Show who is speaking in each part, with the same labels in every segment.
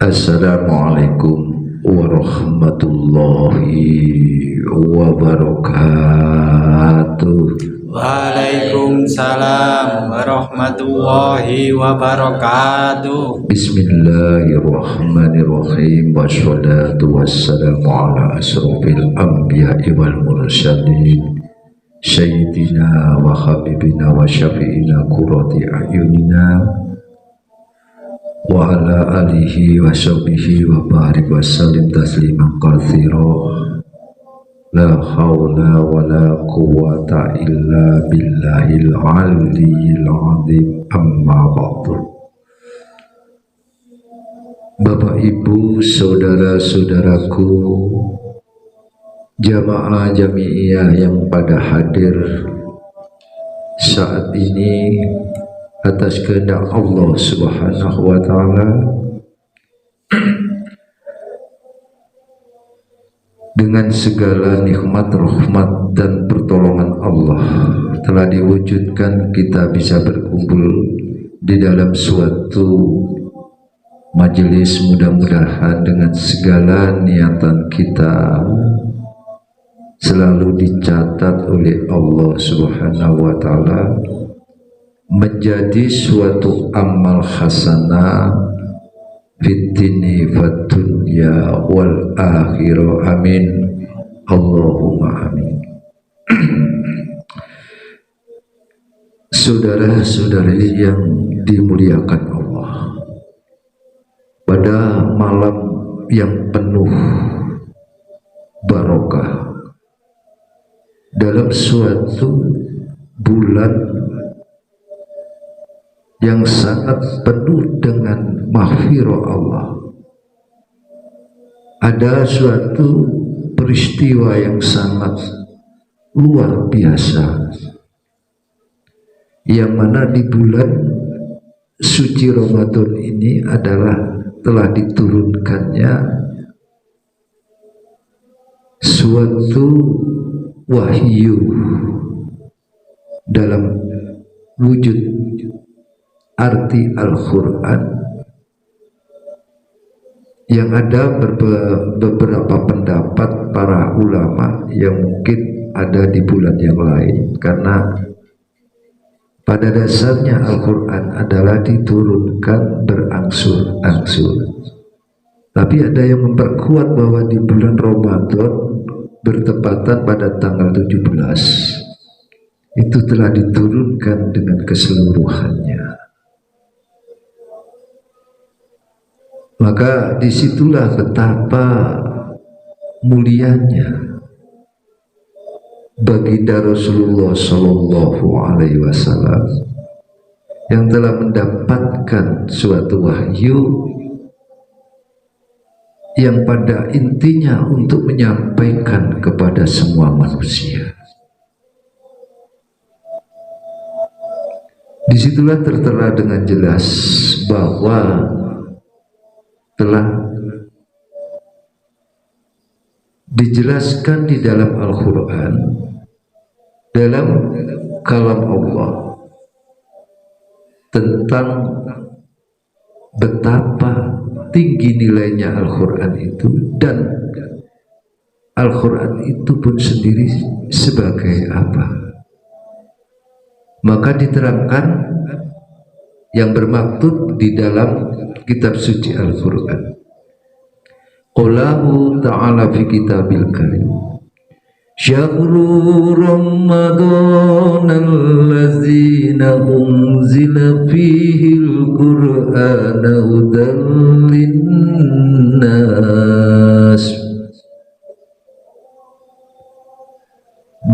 Speaker 1: Assalamualaikum warahmatullahi wabarakatuh.
Speaker 2: Waalaikumsalam warahmatullahi wabarakatuh.
Speaker 1: Bismillahirrahmanirrahim. Wassalatu wassalamu ala asrofil anbiya'i wal mursalin Sayyidina wa habibina wa syafi'ina qurrati a'yunina wa ala alihi wa sahbihi wa barik wa sallim tasliman katsira. La haula wa la quwwata illa billahil aliyyil azim. Amma ba'du. Bapak Ibu, saudara-saudaraku, jamaah jami'iyah yang pada hadir saat ini atas kehendak Allah Subhanahu wa ta'ala, dengan segala nikmat, rahmat dan pertolongan Allah telah diwujudkan kita bisa berkumpul di dalam suatu majelis. Mudah-mudahan dengan segala niatan kita selalu dicatat oleh Allah Subhanahu wa ta'ala menjadi suatu amal hasanah fitini fid dunya wal akhirah. Amin Allahumma amin. Saudara-saudari yang dimuliakan Allah, pada malam yang penuh barokah, dalam suatu bulan yang sangat penuh dengan maghfirah Allah, ada suatu peristiwa yang sangat luar biasa, yang mana di bulan suci Ramadan ini adalah telah diturunkannya suatu wahyu dalam wujud arti Al-Quran, yang ada beberapa pendapat para ulama yang mungkin ada di bulan yang lain, karena pada dasarnya Al-Quran adalah diturunkan berangsur-angsur. Tapi ada yang memperkuat bahwa di bulan Ramadan bertepatan pada tanggal 17 itu telah diturunkan dengan keseluruhannya. Maka disitulah betapa mulianya baginda Rasulullah Shallallahu Alaihi Wasallam yang telah mendapatkan suatu wahyu yang pada intinya untuk menyampaikan kepada semua manusia. Disitulah tertera dengan jelas bahwa telah dijelaskan di dalam Al-Quran, dalam kalam Allah, tentang betapa tinggi nilainya Al-Quran itu, dan Al-Quran itu pun sendiri sebagai apa. Maka diterangkan yang bermaksud di dalam kitab suci Al-Quran. Qaulahu ta'ala fi kitabil karim, Syahrul Ramadan allazina unzila fihil Qur'ana hudan linnas.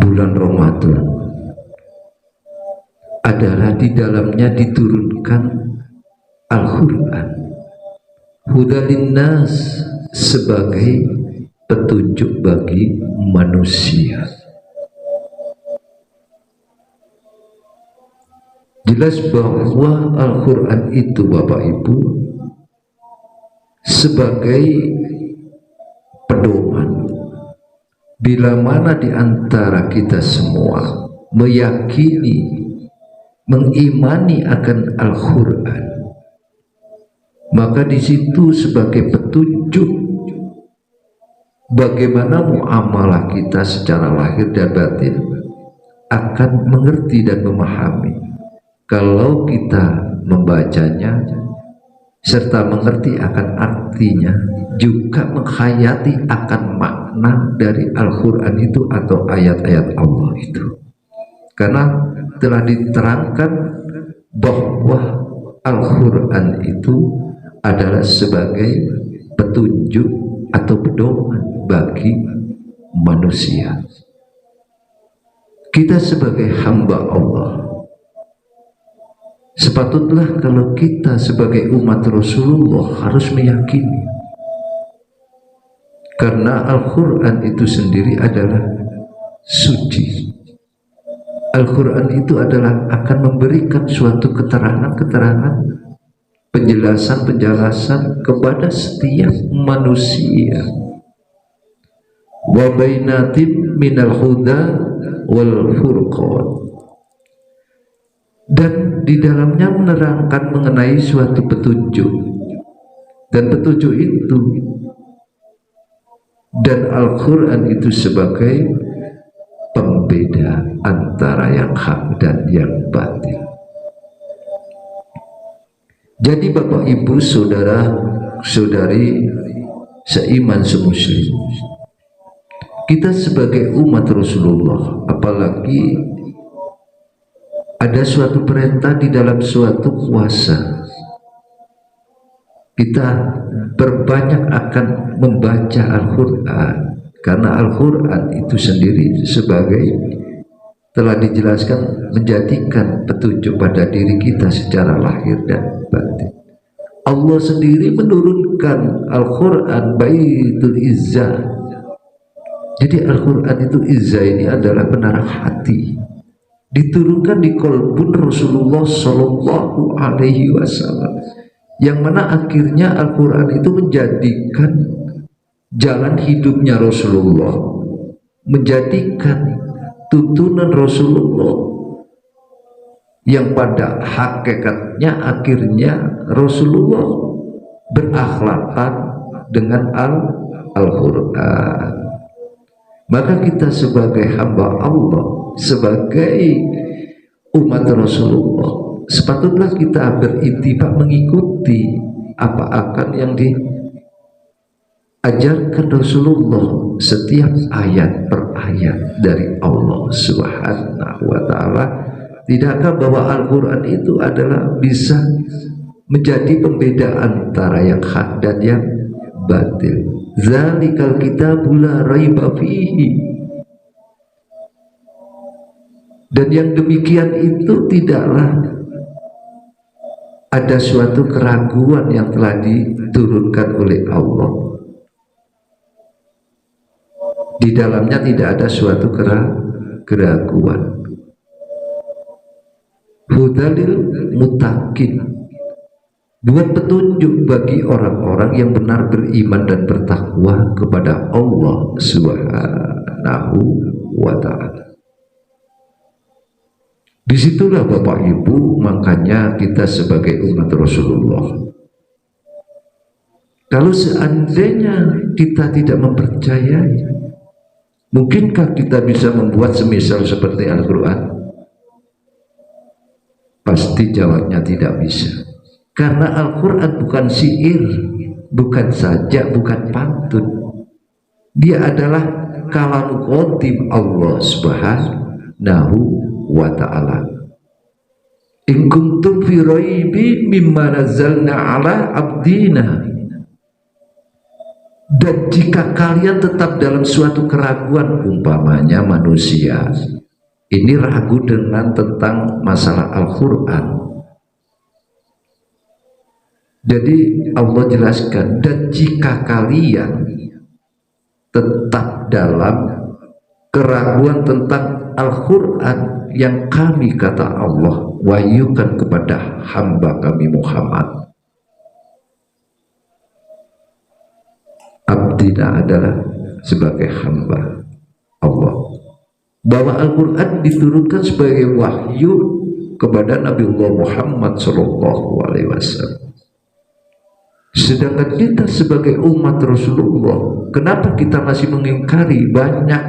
Speaker 1: Bulan Ramadan adalah di dalamnya diturunkan Al-Quran, hudan linnas, sebagai petunjuk bagi manusia. Jelas bahwa Al-Quran itu, Bapak Ibu, sebagai pedoman bila mana di antara kita semua meyakini, mengimani akan Al-Quran, Maka di situ sebagai petunjuk bagaimana muamalah kita secara lahir dan batin akan mengerti dan memahami kalau kita membacanya serta mengerti akan artinya, juga menghayati akan makna dari Al-Quran itu atau ayat-ayat Allah itu. Karena telah diterangkan bahwa Al-Quran itu adalah sebagai petunjuk atau pedoman bagi manusia. Kita sebagai hamba Allah, sepatutlah kalau kita sebagai umat Rasulullah harus meyakini, karena Al-Quran itu sendiri adalah suci. Al-Quran itu adalah akan memberikan suatu keterangan-keterangan, penjelasan-penjelasan kepada setiap manusia. Wa bainatin minal huda wal furqan, dan di dalamnya menerangkan mengenai suatu petunjuk, dan petunjuk itu dan Al-Quran itu sebagai pembeda antara yang hak dan yang batil. Jadi Bapak Ibu saudara saudari seiman semuslim, kita sebagai umat Rasulullah, apalagi ada suatu perintah di dalam suatu puasa, kita berbanyak akan membaca Al-Quran, karena Al-Quran itu sendiri sebagai telah dijelaskan menjadikan petunjuk pada diri kita secara lahir dan batin. Allah sendiri menurunkan Al-Quran Baitul Izzah. Jadi Al-Quran itu Izzah ini adalah penarak hati, diturunkan di qalbun Rasulullah Shallallahu Alaihi Wasallam, yang mana akhirnya Al-Quran itu menjadikan jalan hidupnya Rasulullah, menjadikan tuntunan Rasulullah, yang pada hakikatnya akhirnya Rasulullah berakhlakkan dengan Al-Quran. Maka kita sebagai hamba Allah, sebagai umat Rasulullah, sepatutlah kita berintibak mengikuti apa akan yang diajarkan Rasulullah setiap ayat per ayat dari Allah Subhanahu wa ta'ala. Tidakkah bahwa Al-Quran itu adalah bisa menjadi pembeda antara yang hak dan yang batil? Zalikal kitabul la raiba fihi. Dan yang demikian itu tidaklah ada suatu keraguan yang telah diturunkan oleh Allah. Di dalamnya tidak ada suatu keraguan. Hudalil mutakin, buat petunjuk bagi orang-orang yang benar beriman dan bertakwa kepada Allah Subhanahu wa ta'ala. Disitulah Bapak Ibu, makanya kita sebagai umat Rasulullah, kalau seandainya kita tidak mempercayai, mungkinkah kita bisa membuat semisal seperti Al-Quran? Pasti jawabnya tidak bisa. Karena Al-Quran bukan syair, bukan sajak, bukan pantun. Dia adalah kalam qadim Allah Subhanahu wa ta'ala. In kuntum fi raibi mimma nazzalna ala abdina. Dan jika kalian tetap dalam suatu keraguan, umpamanya manusia ini ragu dengan tentang masalah Al-Quran, jadi Allah jelaskan, dan jika kalian tetap dalam keraguan tentang Al-Quran yang kami, kata Allah, wahyukan kepada hamba kami Muhammad. Abdina adalah sebagai hamba Allah, bahwa Al-Quran diturunkan sebagai wahyu kepada Nabi Allah Muhammad SAW. Sedangkan kita sebagai umat Rasulullah, kenapa kita masih mengingkari banyak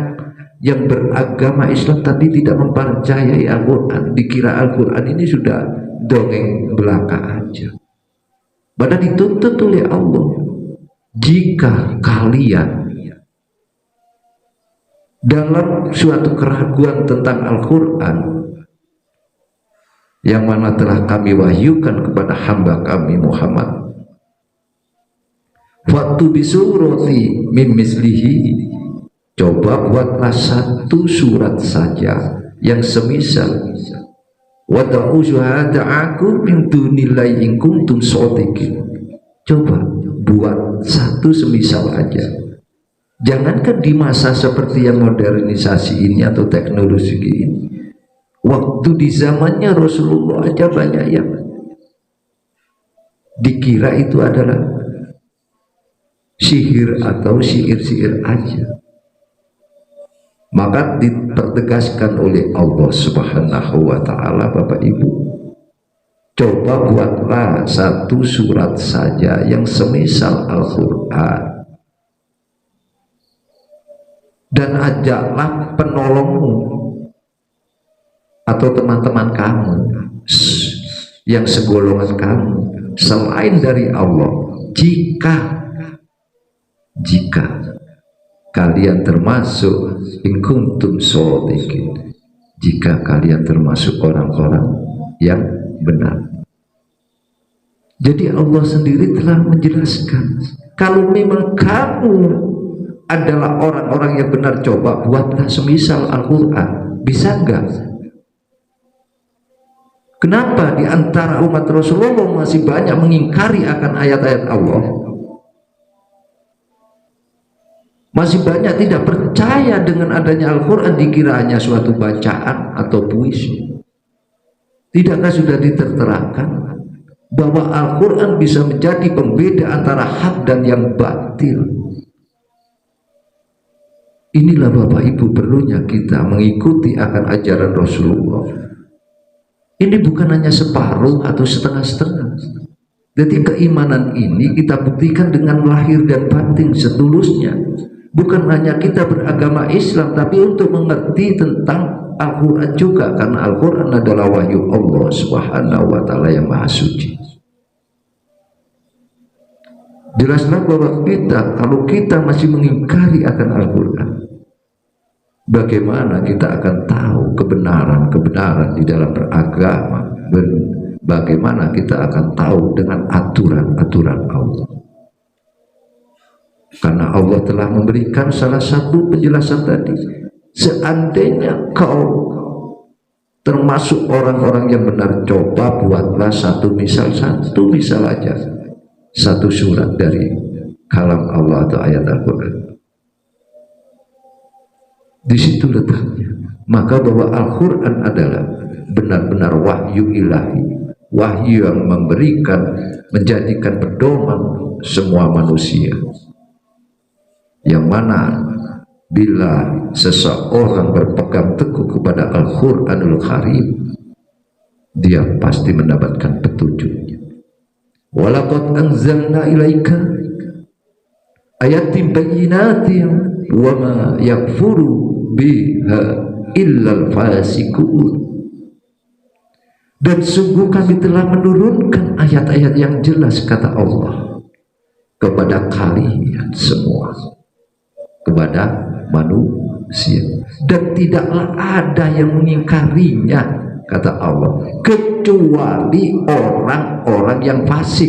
Speaker 1: yang beragama Islam tapi tidak mempercayai Al-Quran? Dikira Al-Quran ini sudah dongeng belaka aja. Padahal dituntut oleh Allah, jika kalian dalam suatu keraguan tentang Al-Quran yang mana telah kami wahyukan kepada hamba kami Muhammad, waktu bisurati min mislihi, coba buatlah satu surat saja yang semisal, wada'u syuhada'akum min dunillahi in kuntum shodiqin. Coba buat satu semisal aja. Jangankan di masa seperti yang modernisasi ini atau teknologi ini, waktu di zamannya Rasulullah aja banyak yang dikira itu adalah sihir atau sihir-sihir aja. Maka dipertegaskan oleh Allah Subhanahu wa ta'ala, Bapak Ibu, coba buatlah satu surat saja yang semisal Al-Quran, dan ajaklah penolongmu atau teman-teman kamu yang segolongan kamu selain dari Allah, jika kalian termasuk in kuntum shodiqin, jika kalian termasuk orang-orang yang benar. Jadi Allah sendiri telah menjelaskan, kalau memang kamu adalah orang-orang yang benar, coba buatlah semisal Al-Quran. Bisa enggak? Kenapa di antara umat Rasulullah masih banyak mengingkari akan ayat-ayat Allah? Masih banyak tidak percaya dengan adanya Al-Quran, dikira hanya suatu bacaan atau puisi. Tidakkah sudah diterangkan bahwa Al-Quran bisa menjadi pembeda antara hak dan yang batil? Inilah Bapak Ibu perlunya kita mengikuti akan ajaran Rasulullah. Ini bukan hanya separuh atau setengah-setengah. Jadi keimanan ini kita buktikan dengan lahir dan batin setulusnya. Bukan hanya kita beragama Islam, tapi untuk mengerti tentang Al-Quran juga, karena Al-Quran adalah wahyu Allah Subhanahu wa ta'ala yang maha suci. Jelaslah bahwa kalau kita masih mengingkari akan Al-Quran, bagaimana kita akan tahu kebenaran di dalam beragama? Bagaimana kita akan tahu dengan aturan-aturan Allah? Karena Allah telah memberikan salah satu penjelasan tadi. Seandainya kau termasuk orang-orang yang benar, coba buatlah satu misal aja, satu surat dari kalam Allah atau ayat Al-Quran. Di situ letaknya. Maka bahwa Al-Quran adalah benar-benar wahyu ilahi, wahyu yang menjadikan pedoman semua manusia, yang mana bila seseorang berpegang teguh kepada Al-Quranul Karim, dia pasti mendapatkan petunjuknya. Walaqad anzalna ilaika ayatin bayyinatin wa ma yakfuru biha illal fasiqun. Dan sungguh kami telah menurunkan ayat-ayat yang jelas, kata Allah, kepada kalian semua, kepada manusia, dan tidaklah ada yang mengingkarinya, kata Allah, kecuali orang-orang yang fasik.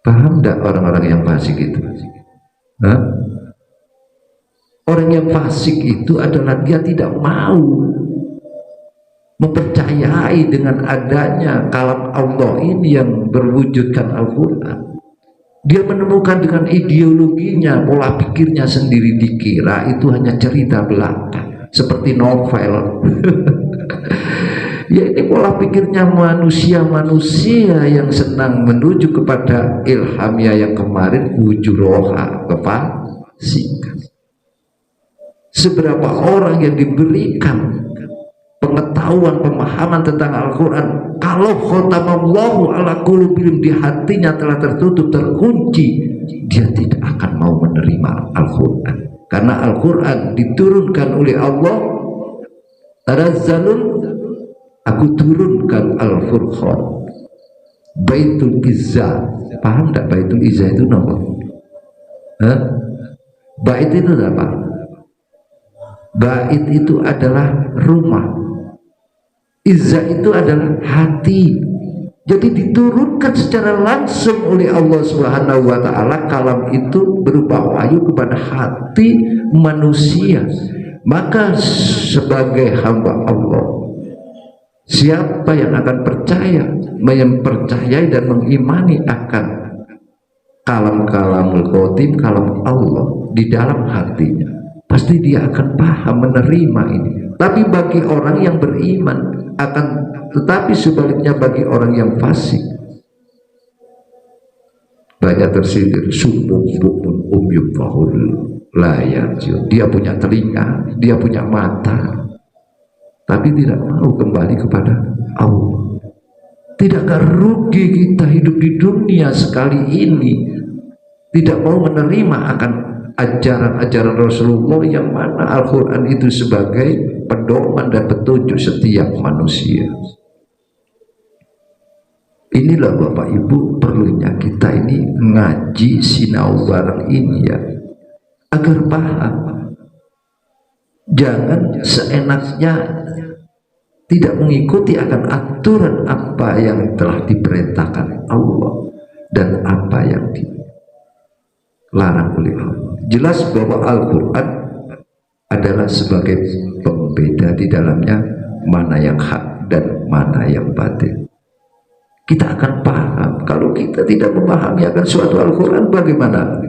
Speaker 1: Paham tidak orang-orang yang fasik itu? Hah? Orang yang fasik itu adalah dia tidak mau mempercayai dengan adanya kalam Allah ini yang berwujudkan Al-Quran. Dia menemukan dengan ideologinya, pola pikirnya sendiri, dikira itu hanya cerita belaka, seperti novel. Ya, ini pola pikirnya manusia yang senang menuju kepada ilhamiyah yang kemarin, wujuroha, kefasikan. Seberapa orang yang diberikan pengetahuan pengetahuan, pemahaman tentang Al-Quran. Kalau khotamallahu ala qulubihim, di hatinya telah tertutup, terkunci, dia tidak akan mau menerima Al-Quran. Karena Al-Quran diturunkan oleh Allah, tanazzalun, aku turunkan Al-Furqan, Baitul Izzah. Paham tak Baitul Izzah itu nama? Bait itu apa? Bait itu adalah rumah, Izzah itu adalah hati. Jadi diturunkan secara langsung oleh Allah Subhanahu wa ta'ala kalam itu berupa wahyu kepada hati manusia. Maka sebagai hamba Allah, siapa yang akan percaya, mempercayai dan mengimani akan kalamul qotib, kalam Allah di dalam hatinya, pasti dia akan paham, menerima ini. Tapi bagi orang yang beriman tetapi sebaliknya bagi orang yang fasik, banyak tersindir, sumpung bukun umyum fahul layar. Dia punya telinga, dia punya mata, tapi tidak mau kembali kepada Allah. Tidakkah rugi kita hidup di dunia sekali ini tidak mau menerima akan ajaran-ajaran Rasulullah, yang mana Al-Quran itu sebagai pedoman dan petunjuk setiap manusia. Inilah Bapak Ibu perlunya kita ini ngaji sinau bareng ini ya, agar paham. Jangan seenaknya tidak mengikuti akan aturan apa yang telah diperintahkan Allah dan apa yang dilarang oleh Allah. Jelas bahwa Al-Quran adalah sebagai pembeda di dalamnya mana yang hak dan mana yang batil. Kita akan paham. Kalau kita tidak memahami akan suatu Al-Quran, bagaimana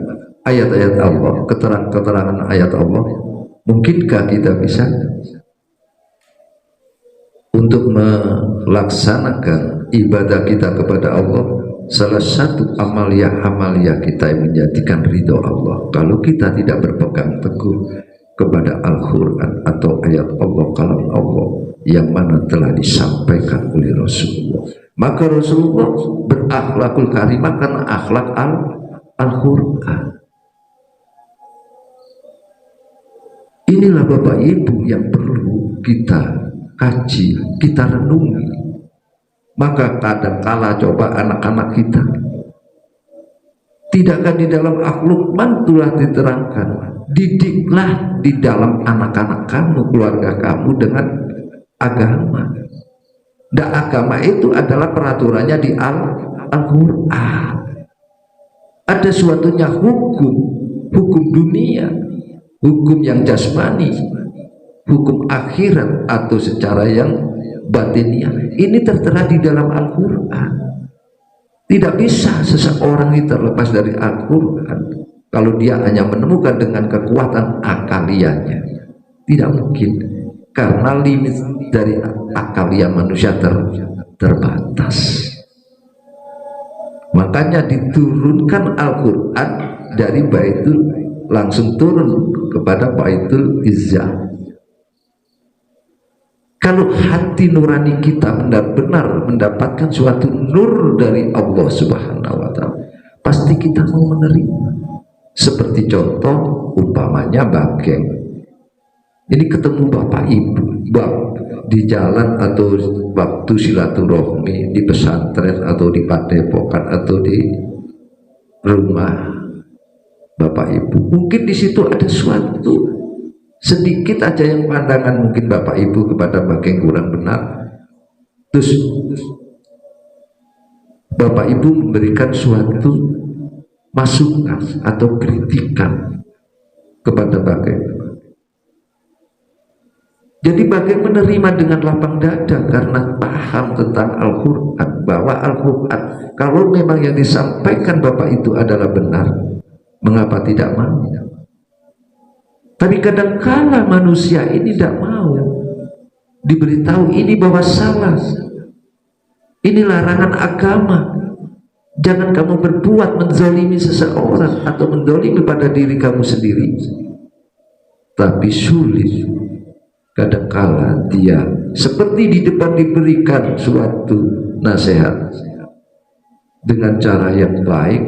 Speaker 1: ayat-ayat Allah, keterangan ayat Allah, mungkinkah kita bisa untuk melaksanakan ibadah kita kepada Allah? Salah satu amalia kita yang menjadikan ridho Allah, kalau kita tidak berpegang teguh kepada Al-Quran atau ayat Allah, kalam Allah yang mana telah disampaikan oleh Rasulullah. Maka Rasulullah berakhlakul karimah karena akhlak Al-Quran. Inilah Bapak Ibu yang perlu kita kaji, kita renungi. Maka kadangkala coba anak-anak kita, tidakkah di dalam Al-Quran telah diterangkan, didiklah di dalam anak-anak kamu, keluarga kamu dengan agama. Dan agama itu adalah peraturannya di Al-Quran. Ada suatunya hukum dunia, hukum yang jasmani, hukum akhirat atau secara yang batiniah. Ini tertera di dalam Al-Quran. Tidak bisa seseorang itu terlepas dari Al-Quran kalau dia hanya menemukan dengan kekuatan akaliannya. Tidak mungkin, karena limit dari akalia manusia terbatas. Makanya diturunkan Al-Quran dari Baitul, langsung turun kepada Baitul Izzah. Kalau hati nurani kita benar-benar mendapatkan suatu nur dari Allah Subhanahu wa ta'ala, pasti kita mau menerima. Seperti contoh umpamanya Bageng ini ketemu Bapak Ibu di jalan atau waktu silaturahmi di pesantren atau di padepokan atau di rumah Bapak Ibu, mungkin di situ ada suatu sedikit aja yang pandangan mungkin Bapak Ibu kepada Bageng kurang benar, terus Bapak Ibu memberikan suatu masukan atau kritikan kepada Bageng. Jadi Bageng menerima dengan lapang dada karena paham tentang Al-Quran, bahwa Al-Quran kalau memang yang disampaikan Bapak itu adalah benar, mengapa tidak mau? Tapi kadang-kala manusia ini tidak mau diberitahu ini bahwa salah, ini larangan agama. Jangan kamu berbuat menzalimi seseorang atau menzalimi pada diri kamu sendiri. Tapi sulit kadangkala dia seperti di depan diberikan suatu nasihat dengan cara yang baik,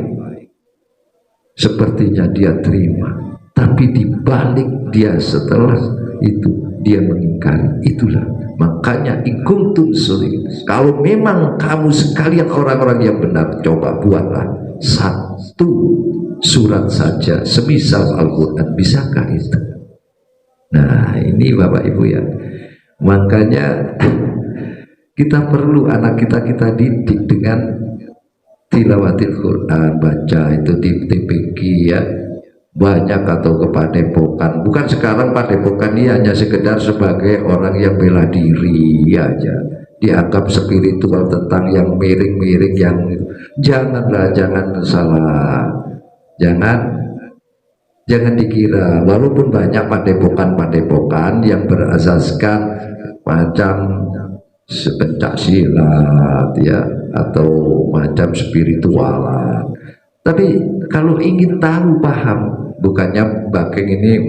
Speaker 1: sepertinya dia terima, tapi dibalik dia setelah itu dia mengingkari. Itulah makanya ikuntum sulit, kalau memang kamu sekalian orang-orang yang benar, coba buatlah satu surat saja semisal Al-Quran. Bisakah itu? Nah ini Bapak Ibu ya, makanya kita perlu anak kita didik dengan tilawatil Quran, baca itu di TPQ ya, banyak atau ke padepokan. Bukan sekarang padepokan ini hanya sekedar sebagai orang yang bela diri aja, dianggap spiritual tentang yang miring-miring, yang janganlah, jangan salah, jangan dikira, walaupun banyak padepokan yang berasaskan macam pencak silat ya, atau macam spiritualan, tapi kalau ingin tahu paham, bukannya Bageng ini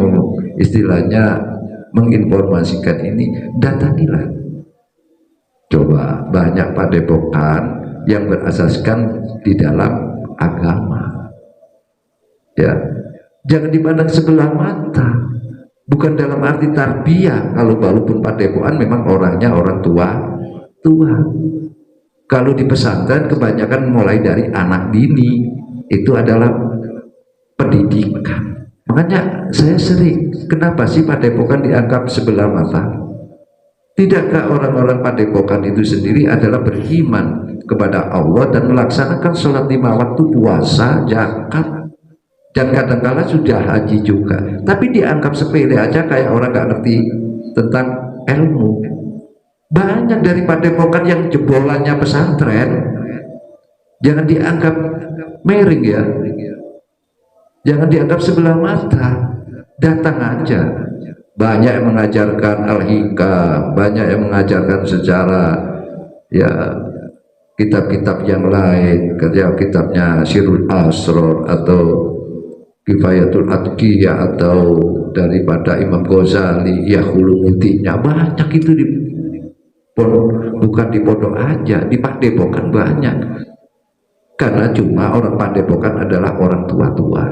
Speaker 1: istilahnya menginformasikan ini, datangilah. Coba banyak padepokan yang berasaskan di dalam agama ya, jangan dipandang sebelah mata, bukan dalam arti tarbiyah. Kalau walaupun padepokan memang orangnya orang tua. Kalau di pesantren kebanyakan mulai dari anak dini, itu adalah pendidikan. Makanya saya sering, kenapa sih padepokan dianggap sebelah mata? Tidakkah orang-orang padepokan itu sendiri adalah beriman kepada Allah dan melaksanakan sholat 5 waktu, puasa, zakat, dan kadang-kala sudah haji juga, tapi dianggap sepele aja, kayak orang nggak ngerti tentang ilmu. Banyak dari padepokan yang jebolannya pesantren, jangan dianggap miring ya, jangan dianggap sebelah mata, datang aja. Banyak yang mengajarkan al-hikam, banyak yang mengajarkan secara ya kitab-kitab yang lain, kayak kitabnya Sirul Asror atau Kifayatul Atqiyah, atau daripada Imam Ghazali, Yahulumuddinnya, banyak itu di bukan di pondok aja, di padepokan banyak. Karena cuma orang padepokan adalah orang tua-tua,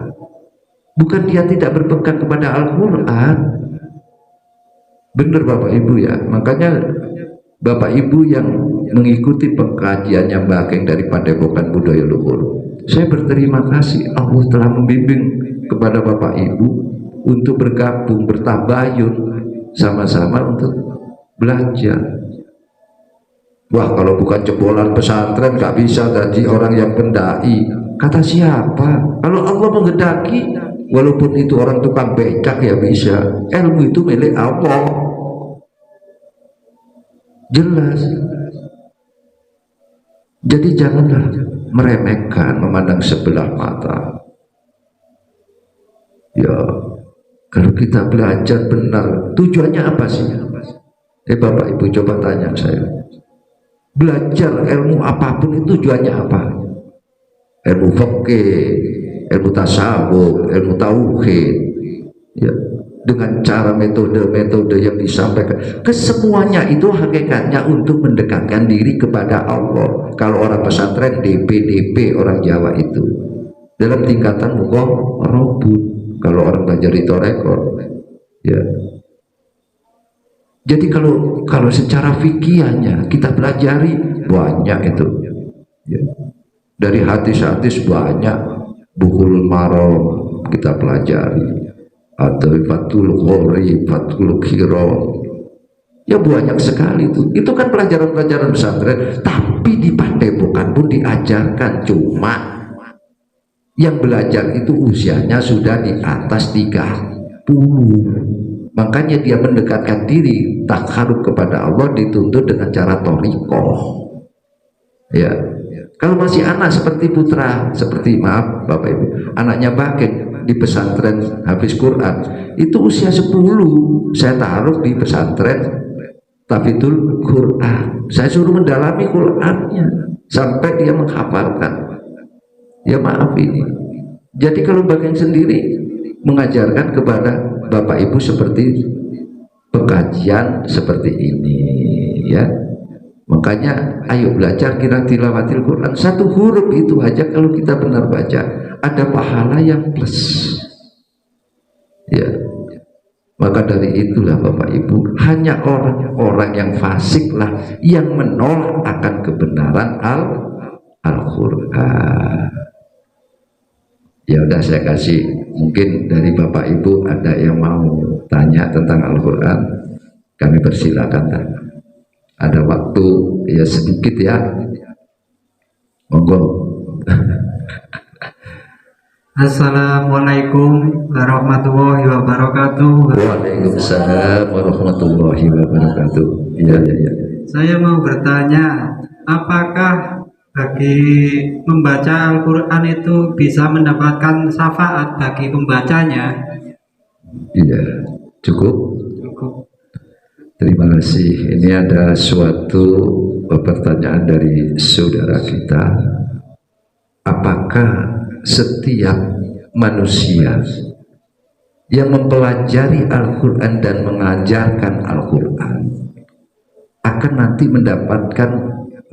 Speaker 1: bukan dia tidak berpegang kepada Al-Quran. Bener Bapak Ibu ya, makanya Bapak Ibu yang mengikuti pengajiannya Bageng dari Padepokan Budaya Luhur, saya berterima kasih Allah telah membimbing kepada Bapak Ibu untuk bergabung, bertabayun sama-sama untuk belajar. Wah, kalau bukan jebolan pesantren nggak bisa jadi orang yang pendai. Kata siapa? Kalau Allah menghendaki, walaupun itu orang tukang becak ya bisa. Ilmu itu milik Allah, jelas. Jadi janganlah meremehkan, memandang sebelah mata. Ya, kalau kita belajar benar, tujuannya apa sih? Bapak Ibu coba tanya saya, belajar ilmu apapun itu tujuannya apa? Ilmu fikih, ilmu tasawuf, ilmu tauhid ya, dengan cara metode-metode yang disampaikan, kesemuanya itu hakikatnya untuk mendekatkan diri kepada Allah. Kalau orang pesantren DP orang Jawa itu dalam tingkatan muqarrabun, kalau orang belajar itu rekor ya. Jadi kalau secara fikihnya kita pelajari banyak itu ya. Dari hadis-hadis banyak, Bulughul Maram kita pelajari, atau Fathul Ghori, Fathul Khiron, ya banyak sekali itu kan pelajaran-pelajaran pesantren. Tapi di padepokan pun diajarkan, cuma yang belajar itu usianya sudah di atas 30. Makanya dia mendekatkan diri, takarub kepada Allah dituntut dengan cara thariqah ya. Kalau masih anak seperti putra, seperti maaf Bapak Ibu, anaknya Bageng di pesantren habis Quran, itu usia 10, saya taruh di pesantren Tahfidzul Quran, saya suruh mendalami Qurannya sampai dia menghafalkan. Ya maaf ini. Jadi kalau Bageng sendiri mengajarkan kepada Bapak Ibu seperti pengajian seperti ini ya. Makanya ayo belajar kira tilawatil Quran, satu huruf itu aja kalau kita benar baca ada pahala yang plus ya. Maka dari itulah Bapak Ibu, hanya orang-orang yang fasik lah yang menolak akan kebenaran Al-Quran. Ya udah, saya kasih, mungkin dari Bapak Ibu ada yang mau tanya tentang Al-Quran, kami persilakan. Ada waktu ya sedikit ya, monggo.
Speaker 2: Assalamualaikum warahmatullahi wabarakatuh.
Speaker 1: Waalaikumsalam warahmatullahi wabarakatuh. Ya.
Speaker 2: Saya mau bertanya, apakah bagi membaca Al-Quran itu bisa mendapatkan syafaat bagi pembacanya?
Speaker 1: Iya, cukup. Terima kasih. Ini ada suatu pertanyaan dari saudara kita. Apakah setiap manusia yang mempelajari Al-Quran dan mengajarkan Al-Quran akan nanti mendapatkan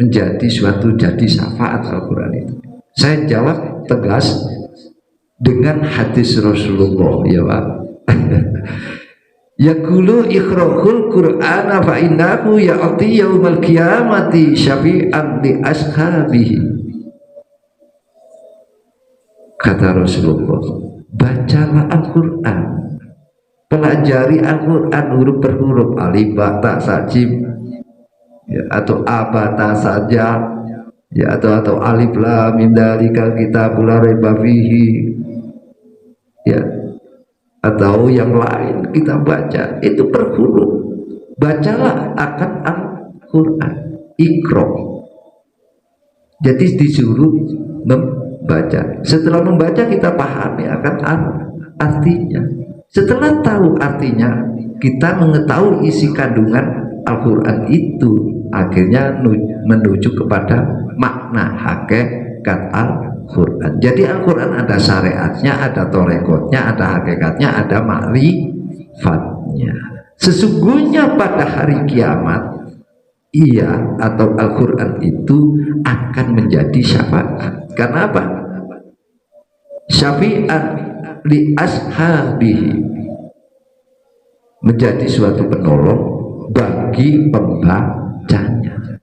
Speaker 1: menjadi suatu jadi syafaat Al-Quran itu? Saya jawab tegas dengan hadis Rasulullah ya Pak. Yaqulu ikhra'ul Qur'ana fa innahu ya'ti yaumal qiyamati syafi'an li ashabihi. Kata Rasulullah, bacalah Al-Quran, pelajari Al-Quran huruf per huruf, alif ba ta sa jim ya, atau aba ta saja ya, atau alif lam mim dalikal kitabul la raiba fihi ya, atau yang lain kita baca itu per huruf. Bacalah akan Al-Quran, ikra. Jadi disuruh membaca. Setelah membaca kita pahami akan artinya. Setelah tahu artinya, kita mengetahui isi kandungan Al-Quran itu, akhirnya menuju kepada makna hakikat Al-Quran. Jadi Al-Quran ada syariatnya, ada torekotnya, ada hakikatnya, ada ma'rifatnya. Sesungguhnya pada hari kiamat, atau Al-Quran itu akan menjadi syafaat. Karena apa? Syafi'an li ashabihi, menjadi suatu penolong bagi pembacanya.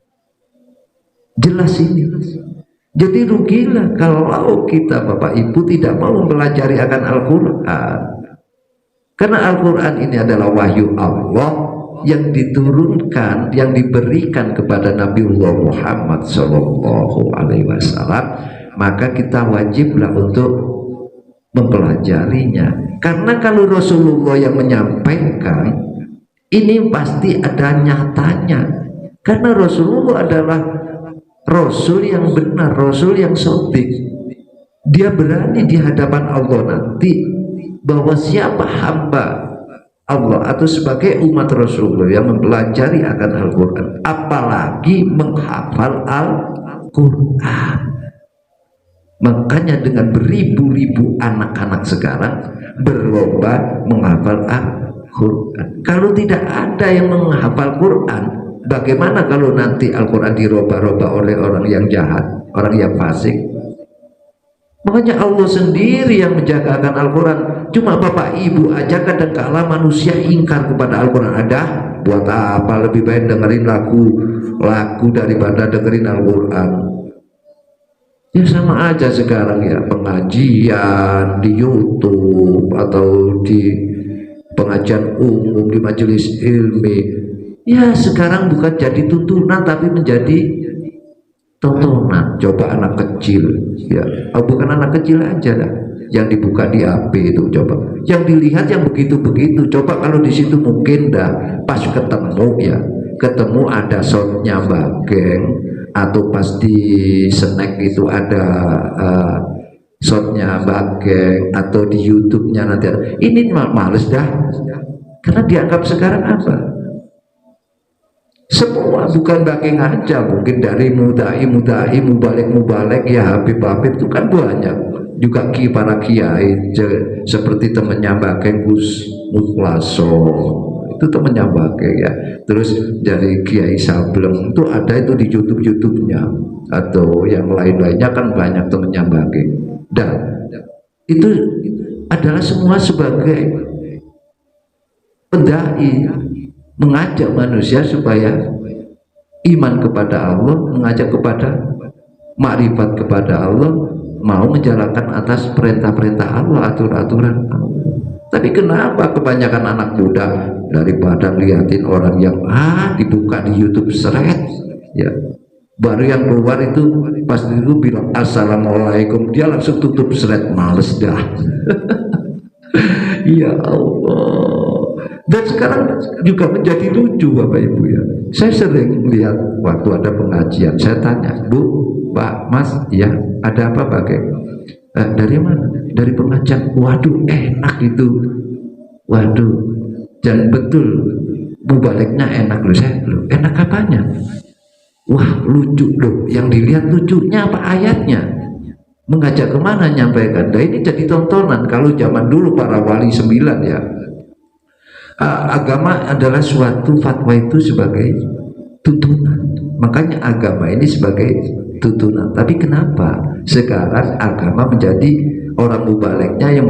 Speaker 1: Jelas ini. Jadi rugilah kalau kita Bapak Ibu tidak mau mempelajari akan Al-Quran. Karena Al-Quran ini adalah wahyu Allah yang diturunkan, yang diberikan kepada Nabiullah Muhammad SAW. Maka kita wajiblah untuk mempelajarinya. Karena kalau Rasulullah yang menyampaikan, ini pasti ada nyatanya. Karena Rasulullah adalah Rasul yang benar, Rasul yang shadiq. Dia berani di hadapan Allah nanti bahwa siapa hamba Allah atau sebagai umat Rasulullah yang mempelajari akan Al-Quran, apalagi menghafal Al-Quran. Makanya dengan beribu-ribu anak-anak sekarang berlomba menghafal Al-Quran. Kalau tidak ada yang menghafal Quran, bagaimana kalau nanti Al-Quran dirubah-rubah oleh orang yang jahat, orang yang fasik? Makanya Allah sendiri yang menjagakan Al-Quran. Cuma Bapak Ibu aja kadang-kala manusia ingkar kepada Al-Quran. Ada buat apa, lebih baik dengerin lagu daripada dengerin Al-Quran. Ya sama aja sekarang ya, pengajian di YouTube atau di pengajian umum, di majelis ilmi, ya sekarang bukan jadi tuntunan tapi menjadi tontonan. Coba anak kecil ya, bukan anak kecil aja dah yang dibuka di HP itu, coba yang dilihat yang begitu-begitu. Coba kalau di situ mungkin dah pas ketemu ada shotnya Bageng, atau pas di snack itu ada shotnya Bageng, atau di YouTube-nya nanti ada. Ini males dah, karena dianggap sekarang apa? Semua, bukan Bageng aja, mungkin dari mudai, mubalik ya, Habib itu kan banyak juga para kiai seperti temannya Bageng Gus Mutlaso, itu itu temennya Bake ya. Terus dari Kiai Sableng itu ada itu di YouTube-nya atau yang lain-lainnya kan banyak temennya Bake. Dan itu adalah semua sebagai pendai mengajak manusia supaya iman kepada Allah, mengajak kepada makrifat kepada Allah, mau menjalankan atas perintah-perintah Allah, aturan-aturan Allah. Tapi kenapa kebanyakan anak muda daripada liatin orang yang dibuka di YouTube seret ya, baru yang keluar itu pasti itu bilang assalamualaikum, dia langsung tutup seret, males dah. Ya Allah. Dan sekarang juga menjadi lucu Bapak Ibu ya. Saya sering lihat waktu ada pengajian, saya tanya, Bu, Pak, Mas, ya ada apa pakai? Dari mana? Dari pengajian. Waduh, enak itu. Waduh, dan betul mubaliknya enak loh. Saya loh, enak apanya? Wah, lucu loh. Yang dilihat lucunya apa ayatnya? Mengajak kemana nyampaikan? Nah ini jadi tontonan. Kalau zaman dulu para wali 9 ya, agama adalah suatu fatwa itu sebagai tuntunan. Makanya agama ini sebagai tuntunan. Tapi kenapa sekarang agama menjadi orang mubaliknya yang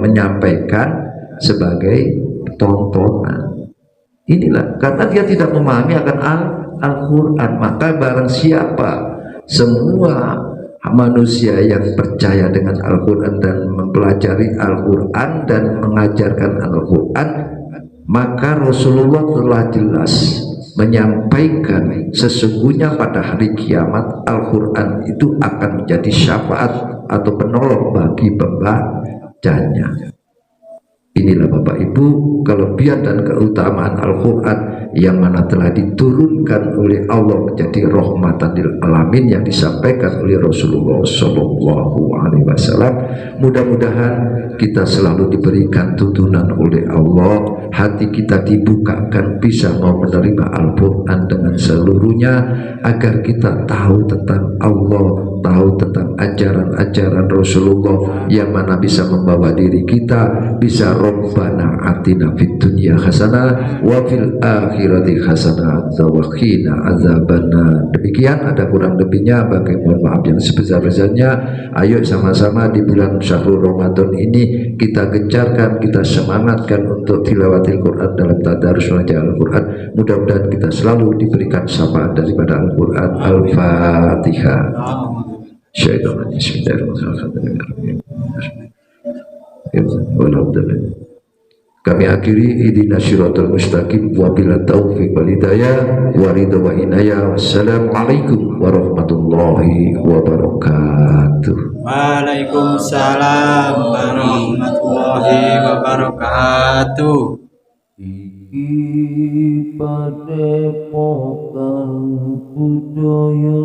Speaker 1: menyampaikan sebagai tontonan? Inilah karena dia tidak memahami akan Al-Quran. Maka barang siapa semua manusia yang percaya dengan Al-Quran dan mempelajari Al-Quran dan mengajarkan Al-Quran, maka Rasulullah telah jelas menyampaikan sesungguhnya pada hari kiamat Al-Quran itu akan menjadi syafaat atau penolong bagi pembacanya. Inilah Bapak Ibu kelebihan dan keutamaan Al-Quran yang mana telah diturunkan oleh Allah menjadi rahmatan lil alamin yang disampaikan oleh Rasulullah SAW. Mudah-mudahan kita selalu diberikan tuntunan oleh Allah, hati kita dibukakan bisa mau menerima Al-Quran dengan seluruhnya, agar kita tahu tentang Allah, tahu tentang ajaran-ajaran Rasulullah yang mana bisa membawa diri kita bisa Rabbana atina fid dunya hasanah wa fil akhirati hasanah wa qina azabannar. Demikian, ada kurang lebihnya bagi mohon maaf yang sebesar-besarnya. Ayo sama-sama di bulan Syahrul Ramadan ini kita gencarkan, kita semangatkan untuk tilawatil Quran dalam tadarus belajar Al-Quran. Mudah-mudahan kita selalu diberikan syafaat daripada Al-Quran. Al-Fatihah. Syaitan bismillahirrahmanirrahim. Kami akhiri ihdinas siratal mustaqim wa bila taufiq wal hidayah wa ridha wa inayah. Wassalamualaikum warahmatullahi wabarakatuh.
Speaker 2: Waalaikumsalam warahmatullahi wabarakatuh.
Speaker 3: Iki padepokan budaya